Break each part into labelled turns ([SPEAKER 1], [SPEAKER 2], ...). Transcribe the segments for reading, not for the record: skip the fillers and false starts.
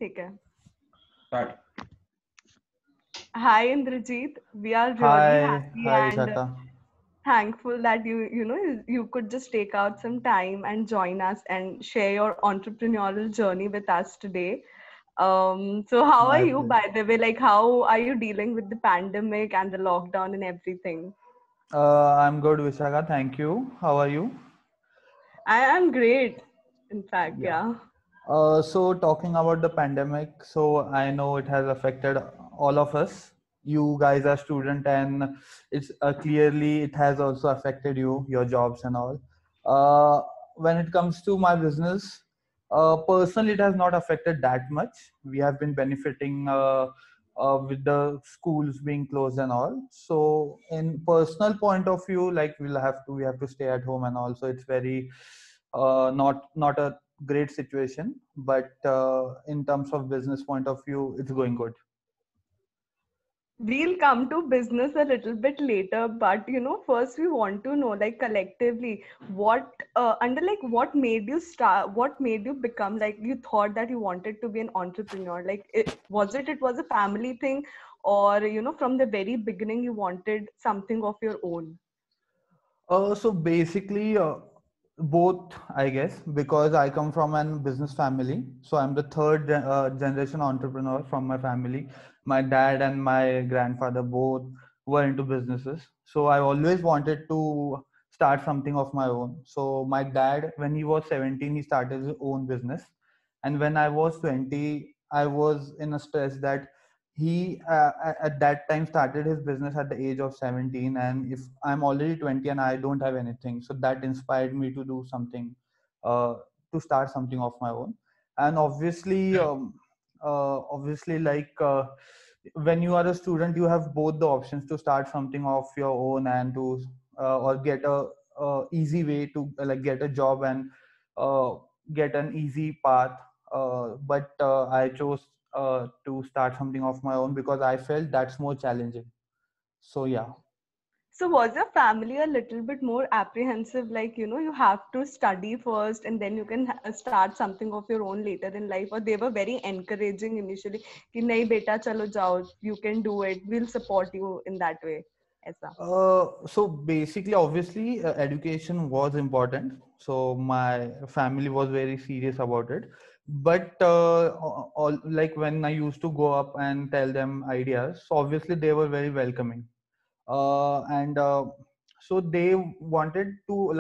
[SPEAKER 1] Take care.
[SPEAKER 2] Start.
[SPEAKER 1] Hi Indrajit, we are really
[SPEAKER 3] Hi,
[SPEAKER 1] happy
[SPEAKER 3] hi
[SPEAKER 1] and
[SPEAKER 3] Vishaka.
[SPEAKER 1] thankful that you could just take out some time and join us and share your entrepreneurial journey with us today. So how are
[SPEAKER 3] My
[SPEAKER 1] you, by
[SPEAKER 3] pleasure.
[SPEAKER 1] the way? Like, how are you dealing with the pandemic and the lockdown and everything?
[SPEAKER 3] I'm good, Vishaka. Thank you. How are you?
[SPEAKER 1] I am great, in fact,
[SPEAKER 3] Yeah.
[SPEAKER 1] yeah.
[SPEAKER 3] So talking about the pandemic, so I know it has affected all of us. You guys are student, and it's clearly it has also affected you, your jobs and all. Uh, when it comes to my business, personally, it has not affected that much. We have been benefiting with the schools being closed and all. So in personal point of view, like we have to stay at home and also it's very not a great situation, but in terms of business point of view, it's going good.
[SPEAKER 1] We'll come to business a little bit later, but first we want to know, like, collectively, what what made you start, what made you become, like, you thought that you wanted to be an entrepreneur? Like, it was a family thing, or from the very beginning you wanted something of your own?
[SPEAKER 3] So basically, both, I guess, because I come from an business family. So I'm the third generation entrepreneur from my family. My dad and my grandfather both were into businesses. So I always wanted to start something of my own. So my dad, when he was 17, he started his own business. And when I was 20, I was in a stress that he at that time started his business at the age of 17, and if I'm already 20 and I don't have anything, so that inspired me to do something, uh, to start something of my own. And obviously like when you are a student, you have both the options to start something of your own and to or get a easy way to get a job and uh, get an easy path, but I chose to start something of my own because I felt that's more challenging. So yeah.
[SPEAKER 1] So was your family a little bit more apprehensive, like, you have to study first and then you can start something of your own later in life, or they were very encouraging initially, कि नहीं बेटा चलो जाओ, you can do it, we'll support you in that way, ऐसा?
[SPEAKER 3] So basically, obviously, education was important. So my family was very serious about it. But all, like when I used to go up and tell them ideas, so obviously they were very welcoming. And so they wanted to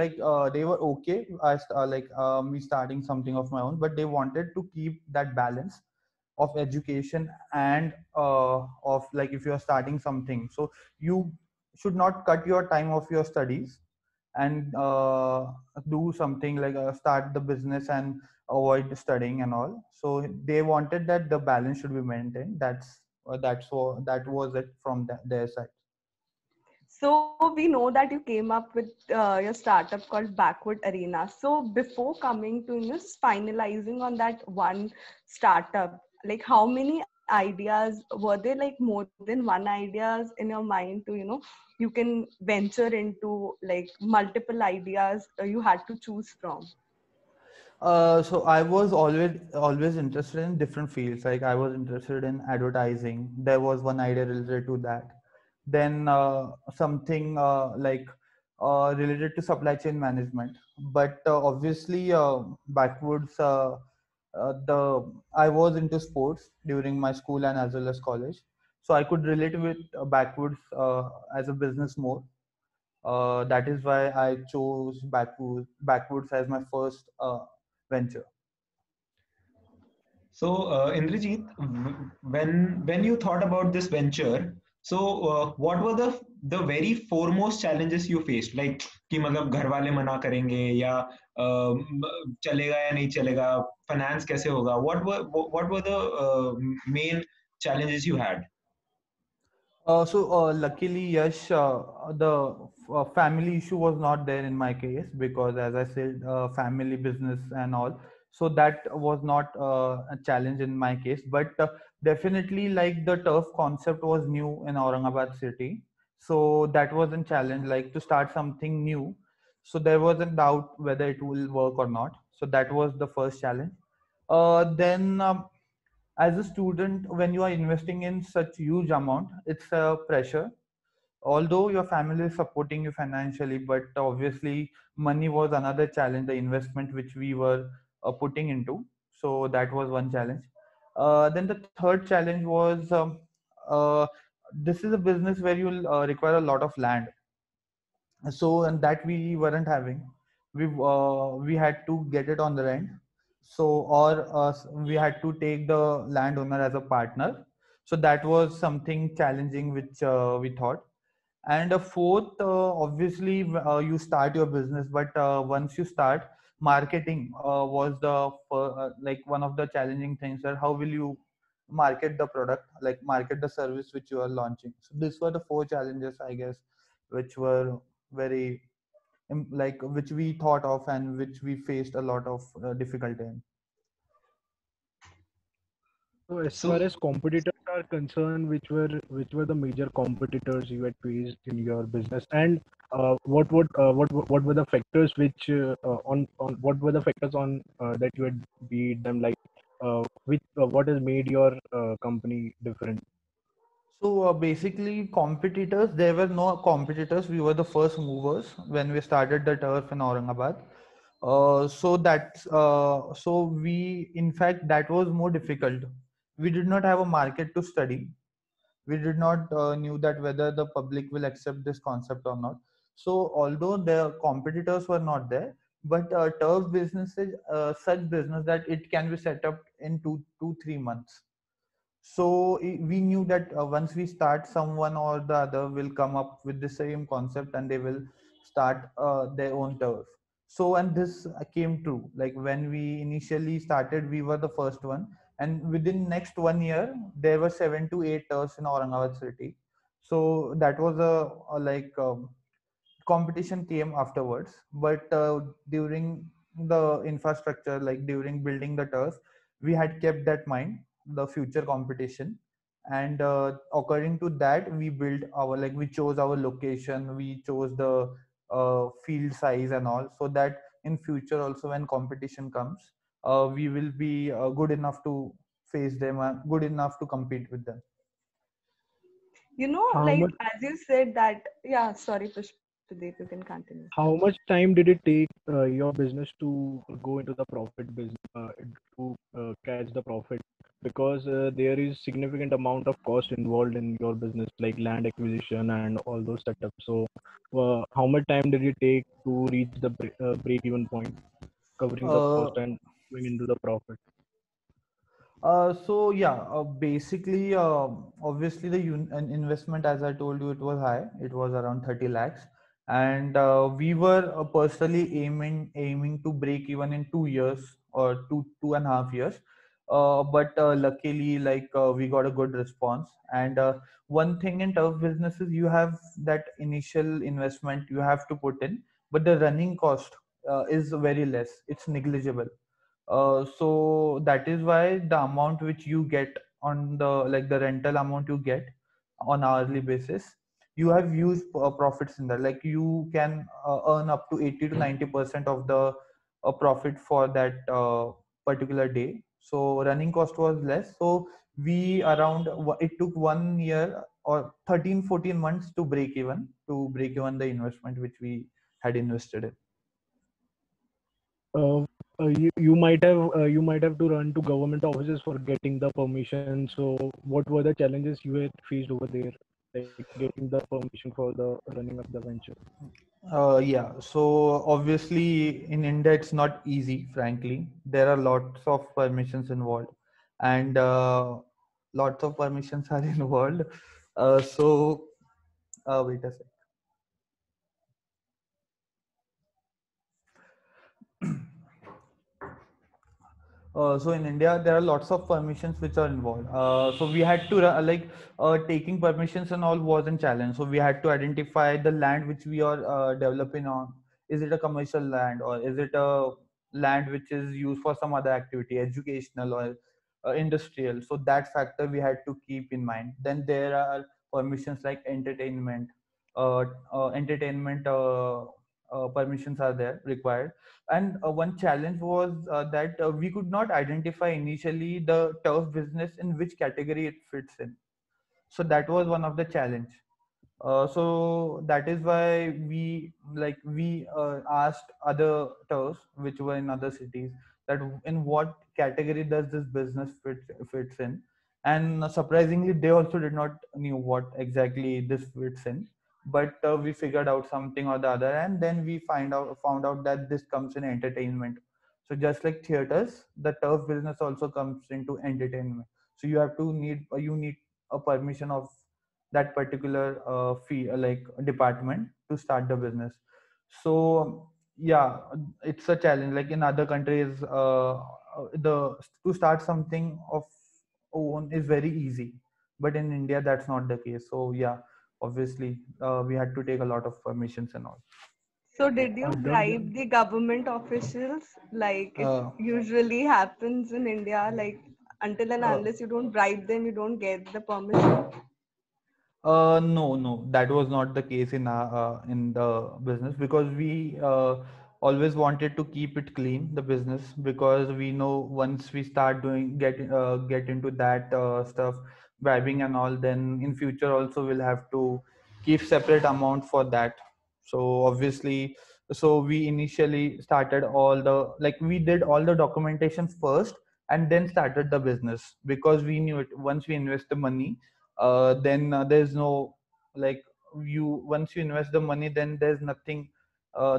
[SPEAKER 3] they were okay me starting something of my own, but they wanted to keep that balance of education and of like if you are starting something, so you should not cut your time of your studies and do something like start the business and avoid studying and all. So they wanted that the balance should be maintained. That was it from their side.
[SPEAKER 1] So we know that you came up with your startup called Backward Arena. So before coming to just finalizing on that one startup, like, how many ideas were there? Like, more than one ideas in your mind to you can venture into, like, multiple ideas you had to choose from?
[SPEAKER 3] So I was always interested in different fields. Like I was interested in advertising. There was one idea related to that. Then something related to supply chain management. But obviously, backwards, the I was into sports during my school and as well as college. So I could relate with backwards as a business more. That is why I chose backwards as my first venture.
[SPEAKER 2] So, Indrajit, when you thought about this venture, so what were the very foremost challenges you faced? Like कि मतलब घर वाले मना करेंगे या चलेगा या नहीं चलेगा, finance कैसे होगा? What were the main challenges you had?
[SPEAKER 3] Luckily, Yash, the family issue was not there in my case because, as I said, family business and all. So that was not a challenge in my case. But definitely, like the turf concept was new in Aurangabad city. So that was a challenge, like to start something new. So there was a doubt whether it will work or not. So that was the first challenge. Then as a student, when you are investing in such huge amount, it's a pressure. Although your family is supporting you financially, but obviously money was another challenge, the investment which we were putting into. So that was one challenge. Then the third challenge was uh, this is a business where you will require a lot of land. So and that we weren't having. We had to get it on the rent. So or we had to take the landowner as a partner. So that was something challenging which we thought. And a fourth, obviously, you start your business, but once you start, marketing was like one of the challenging things. That how will you market the product, like market the service which you are launching? So these were the four challenges, I guess, which were very like which we thought of and which we faced a lot of difficulty in.
[SPEAKER 4] So as far
[SPEAKER 2] So
[SPEAKER 4] as competitors are concerned, which were the major competitors you had faced in your business, and what were the factors which on what were the factors on that you had beat them, like which what has made your company different?
[SPEAKER 3] So basically, competitors, there were no competitors. We were the first movers when we started the turf in Aurangabad. So we, in fact, that was more difficult. We did not have a market to study. We did not knew that whether the public will accept this concept or not. So although the competitors were not there, but turf business is such business that it can be set up in 2 3 months. So we knew that once we start, someone or the other will come up with the same concept and they will start their own turf. So and this came true. Like when we initially started, we were the first one, and within next 1 year there were 7 to 8 turfs in Aurangabad city. So that was a like competition came afterwards. But during the infrastructure, like during building the turf, we had kept that mind, the future competition. And according to that, we built our, like we chose our location, we chose the field size and all, so that in future also when competition comes, we will be good enough to face them, good enough to compete with them.
[SPEAKER 4] How
[SPEAKER 1] Like
[SPEAKER 4] much
[SPEAKER 1] as you said that, yeah, sorry, Pushpadeep, you can continue.
[SPEAKER 4] how much time did it take your business to go into the profit business, to catch the profit? Because there is significant amount of cost involved in your business, like land acquisition and all those setups. So, how much time did it take to reach the break-even point, covering the
[SPEAKER 3] uh,
[SPEAKER 4] cost and going into the profit?
[SPEAKER 3] so yeah, basically, obviously an investment, as I told you, it was high. It was around 30 lakhs, and we were personally aiming to break even in 2 years or 2.5 years. But luckily, like we got a good response. And one thing in turf business is you have that initial investment you have to put in, but the running cost is very less. It's negligible. So that is why the amount which you get on the, like the rental amount you get on hourly basis, you have used profits in that. Like you can earn up to 80 to 90% of the profit for that particular day. So running cost was less. So we it took 1 year or 13 14 months to break even the investment which we had invested in.
[SPEAKER 4] You might have to run to government offices for getting the permission. So, what were the challenges you had faced over there, like getting the permission for the running of the venture?
[SPEAKER 3] Yeah, so obviously in India it's not easy, frankly. There are lots of permissions involved, and lots of permissions are involved. Wait a sec. So in India, there are lots of permissions which are involved. So we had to taking permissions and all wasn't challenge. So we had to identify the land which we are developing on. Is it a commercial land, or is it a land which is used for some other activity, educational or industrial? So that factor we had to keep in mind. Then there are permissions like entertainment, entertainment permissions are there required. And one challenge was that we could not identify initially the turf business in which category it fits in. So that was one of the challenge. So that is why we asked other tours which were in other cities that in what category does this business fits in, and surprisingly they also did not knew what exactly this fits in. But we figured out something or the other, and then we found out that this comes in entertainment. So just like theaters, the turf business also comes into entertainment. So you need a permission of that particular fee like department to start the business. So yeah, it's a challenge. Like in other countries, the to start something of own is very easy, but in India that's not the case. So yeah, obviously we had to take a lot of permissions and all.
[SPEAKER 1] So did you
[SPEAKER 4] Does
[SPEAKER 1] bribe the government officials like it
[SPEAKER 3] uh,
[SPEAKER 1] usually happens in India? Like until and
[SPEAKER 3] uh,
[SPEAKER 1] unless you don't bribe them, you don't get the permission.
[SPEAKER 3] No, no, that was not the case in the business, because we always wanted to keep it clean, the business, because we know once we start doing get into that stuff, bribing and all, then in future also we'll have to keep separate amount for that. So obviously, so we initially started all the like we did all the documentation first and then started the business, because we knew it once we invest the money, then there's no like you once you invest the money, then there's nothing,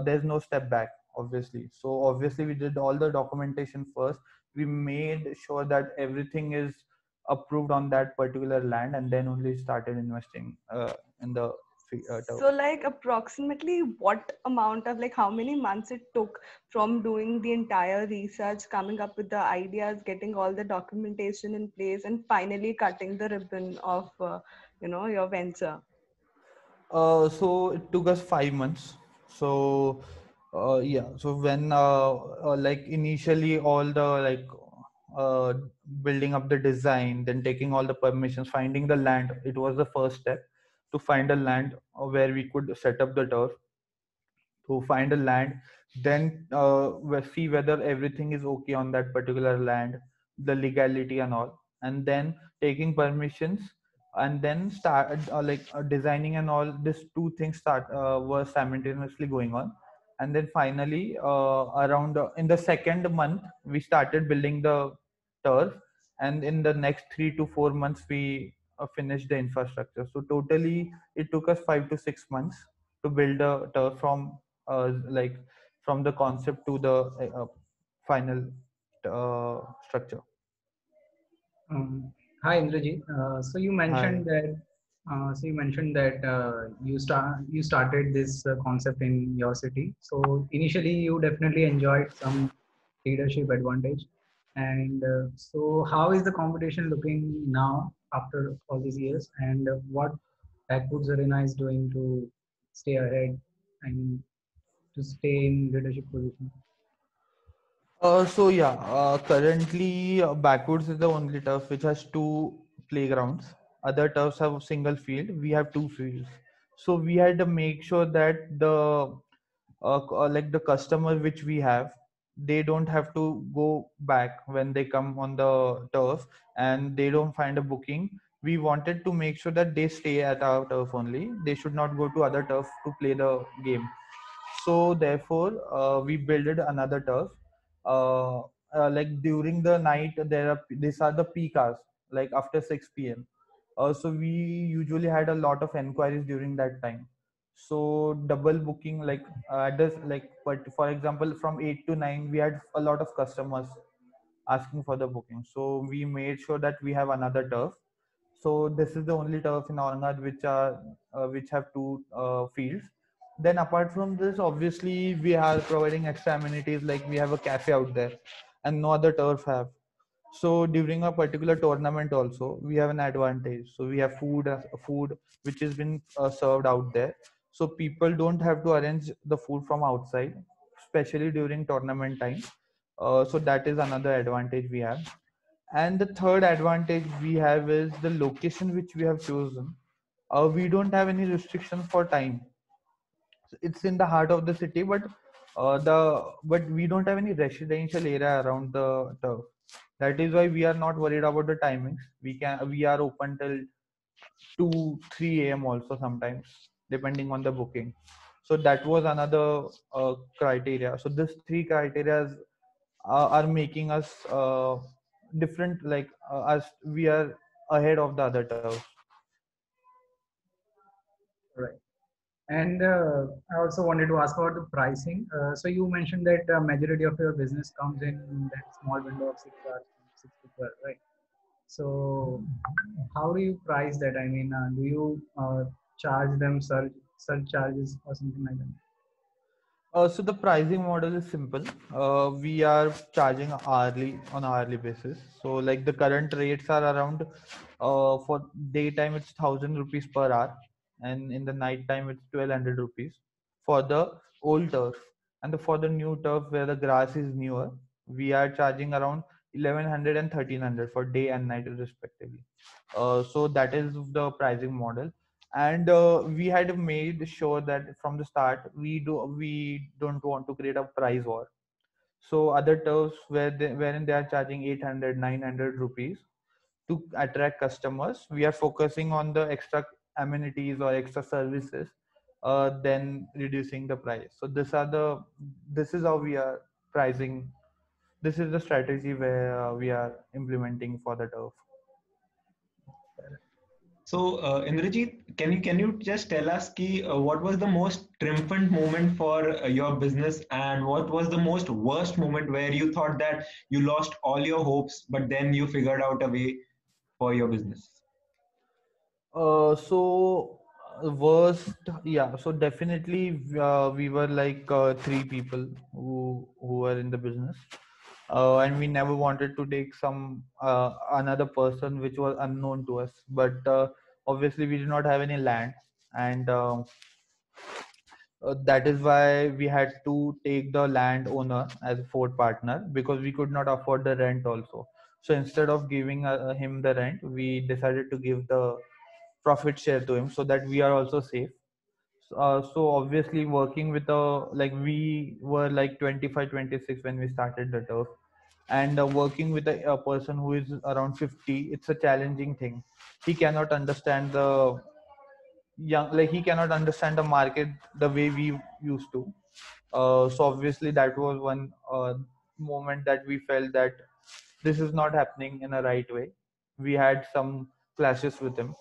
[SPEAKER 3] there's no step back, obviously. So obviously we did all the documentation first. We made sure that everything is approved on that particular land, and then only started investing in the turf.
[SPEAKER 1] So like approximately what amount of like how many months it took from doing the entire research, coming up with the ideas, getting all the documentation in place, and finally cutting the ribbon of your venture.
[SPEAKER 3] So it took us 5 months. So yeah, so when like initially all the uh, building up the design, then taking all the permissions, finding the land, it was the first step to find a land where we could set up the turf, to find a land, then see whether everything is okay on that particular land, the legality and all, and then taking permissions, and then start designing and all. These two things start were simultaneously going on, and then finally around in the second month we started building the turf, and in the next 3 to 4 months we finished the infrastructure. So totally it took us 5 to 6 months to build a turf like from the concept to the final structure.
[SPEAKER 5] Um, Hi Indrajit.
[SPEAKER 3] Hi.
[SPEAKER 5] So you mentioned that you started this concept in your city. So initially you definitely enjoyed some leadership advantage. And so how is the competition looking now after all these years? And what Backwoods Arena is doing to stay ahead and to stay in leadership position?
[SPEAKER 3] So yeah, currently Backwoods is the only turf which has two playgrounds. Other turfs have a single field. We have two fields. So we had to make sure that like the customer which we have, they don't have to go back when they come on the turf and they don't find a booking. We wanted to make sure that they stay at our turf only. They should not go to other turf to play the game. So therefore we built another turf. Like during the night, these are the peak hours, like after 6 p.m. So we usually had a lot of enquiries during that time. So double booking, like at this like but for example from 8 to 9 we had a lot of customers asking for the booking. So we made sure that we have another turf. So this is the only turf in Aurangabad which have two fields. Then apart from this, obviously we are providing extra amenities, like we have a cafe out there, and no other turf have. So during a particular tournament also we have an advantage. So we have food which has been served out there. So people don't have to arrange the food from outside, especially during tournament time. So that is another advantage we have. And the third advantage we have is the location which we have chosen. We don't have any restriction for time. It's in the heart of the city, but we don't have any residential area around the turf. That is why we are not worried about the timings. We are open till 2 3 a.m. also sometimes, depending on the booking. So that was another criteria. So these three criteria are making us different, like us we are ahead of the other turfs.
[SPEAKER 5] Right. And I also wanted to ask about the pricing. So you mentioned that majority of your business comes in that small window of 6 hours, from 6 to 12, right? So how do you price that? I mean, do you charge them surge charges or something like that?
[SPEAKER 3] So the pricing model is simple. We are charging hourly on hourly basis. So like the current rates are around, for daytime it's 1,000 rupees per hour, and in the night time it's 1,200 rupees for the old turf. And for the new turf where the grass is newer, we are charging around 1,100 and 1,300 for day and night respectively. So that is the pricing model. And we had made sure that from the start we don't want to create a price war. So other turfs wherein they are charging 800 900 rupees to attract customers, we are focusing on the extra amenities or extra services, then reducing the price. So this is how we are pricing. This is the strategy where we are implementing for the turf.
[SPEAKER 2] So, Indrajit, can you just tell us what was the most triumphant moment for your business, and what was the most worst moment where you thought that you lost all your hopes, but then you figured out a way for your business?
[SPEAKER 3] Worst, yeah. So definitely, we were like three people who were in the business, and we never wanted to take some another person which was unknown to us. But obviously, we did not have any land, and that is why we had to take the landowner as a fourth partner, because we could not afford the rent also. So instead of giving him the rent, we decided to give the profit share to him, so that we are also safe. So obviously working with like we were like 25 26 when we started the turf, and working with a person who is around 50, it's a challenging thing. He cannot understand the young, like he cannot understand the market the way we used to. So obviously that was one moment that we felt that this is not happening in a right way. We had some clashes with him.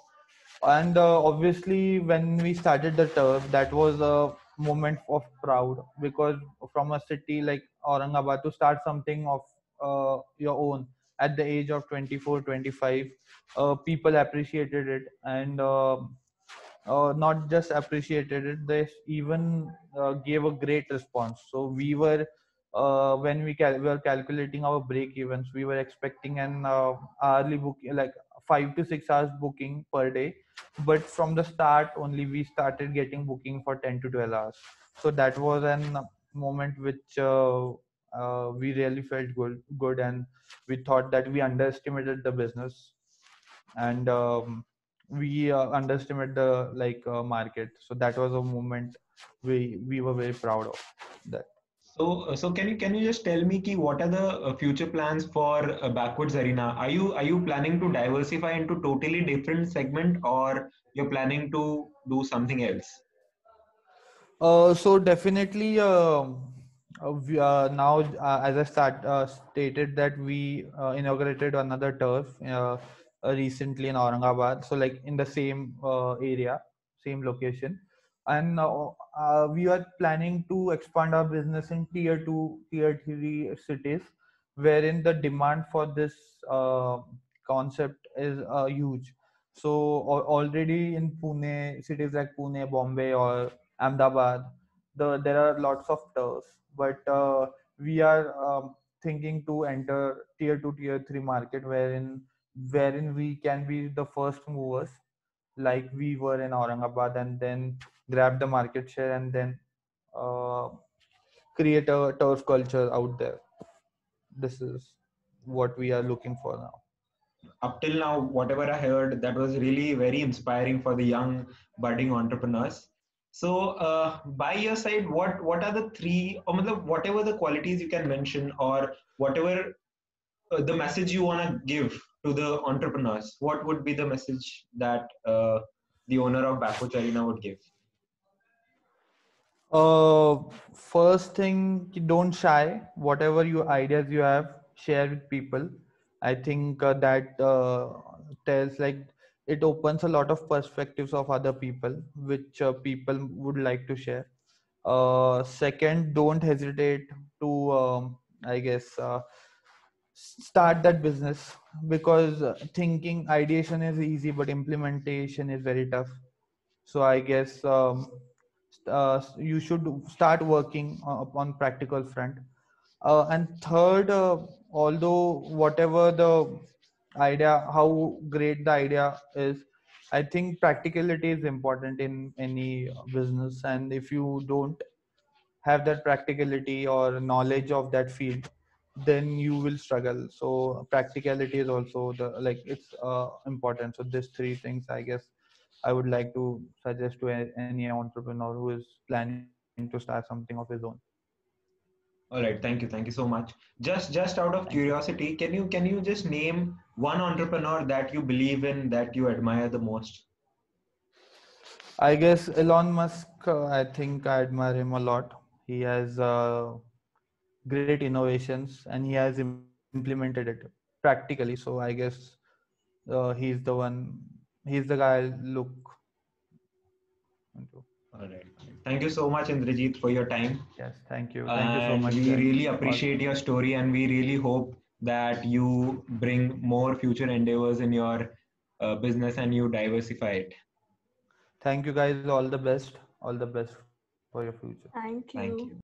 [SPEAKER 3] And obviously when we started the turf, that was a moment of proud, because from a city like Aurangabad to start something of your own at the age of 24 25, people appreciated it. And not just appreciated it, they even gave a great response. So we were, when we were calculating our break evens, we were expecting an hourly booking, like 5 to 6 hours booking per day. But from the start only, we started getting booking for 10 to 12 hours. So that was an moment which we really felt good, and we thought that we underestimated the business. And we underestimate the market. So that was a moment we were very proud of that.
[SPEAKER 2] So can you just tell me what are the future plans for Backwoods Arena? Are you planning to diversify into totally different segment, or you're planning to do something else?
[SPEAKER 3] So definitely, now as I stated that we inaugurated another turf recently in Aurangabad. So like in the same area, same location, and we are planning to expand our business in tier two, tier three cities, wherein the demand for this concept is huge. So already in Pune, cities like Pune, Bombay, or Ahmedabad, there are lots of turfs, but we are thinking to enter tier two, tier three market, wherein we can be the first movers, like we were in Aurangabad, and then grab the market share, and then uh, create a turf culture out there. This is what we are looking for now.
[SPEAKER 2] Up till now, whatever I heard, that was really very inspiring for the young budding entrepreneurs. So, by your side, what are the three, or matlab, whatever the qualities you can mention, or whatever the message you want to give to the entrepreneurs? What would be the message that the owner of Backwoods Arena would give?
[SPEAKER 3] Uh, First thing, don't shy. Whatever your ideas you have, share with people. I think that tells like it opens a lot of perspectives of other people, which people would like to share. Second, don't hesitate to, I guess, start that business, because thinking ideation is easy, but implementation is very tough. So I guess you should start working on practical front. And third, although whatever the idea, how great the idea is, I think practicality is important in any business. And if you don't have that practicality or knowledge of that field, then you will struggle. So practicality is also the, like, it's important. So these three things, I guess, I would like to suggest to any entrepreneur who is planning to start something of his own.
[SPEAKER 2] All right, thank you so much. Just out of
[SPEAKER 3] Thank you.
[SPEAKER 2] curiosity, can you just name one entrepreneur that you believe in, that you admire the most?
[SPEAKER 3] I guess Elon Musk, I think I admire him a lot. He has great innovations and he has implemented it practically. So I guess he's the one, he's the guy I look into.
[SPEAKER 2] All right. Thank you so much, Indrajit, for your time.
[SPEAKER 3] Yes, thank you. Thank you so
[SPEAKER 2] And
[SPEAKER 3] much,
[SPEAKER 2] we
[SPEAKER 3] guys.
[SPEAKER 2] really
[SPEAKER 3] All,
[SPEAKER 2] appreciate your story, and we really hope that you bring more future endeavors in your business and you diversify it.
[SPEAKER 3] thank you, guys. All the best. All the best for your future.
[SPEAKER 1] Thank
[SPEAKER 2] Thank
[SPEAKER 1] you.
[SPEAKER 2] you.